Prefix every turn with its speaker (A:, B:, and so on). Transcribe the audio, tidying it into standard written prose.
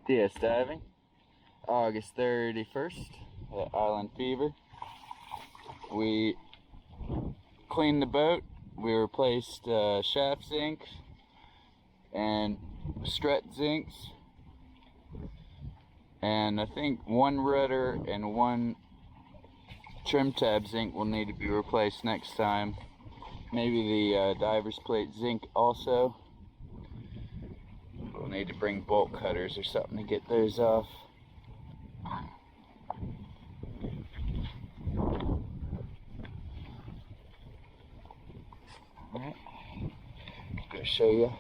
A: DS diving, August 31st at Island Fever. We cleaned the boat, we replaced shaft zincs and strut zincs, and I think one rudder and one trim tab zinc will need to be replaced next time. Maybe the diver's plate zinc also. We'll need to bring bolt cutters or something to get those off. Alright, go show you.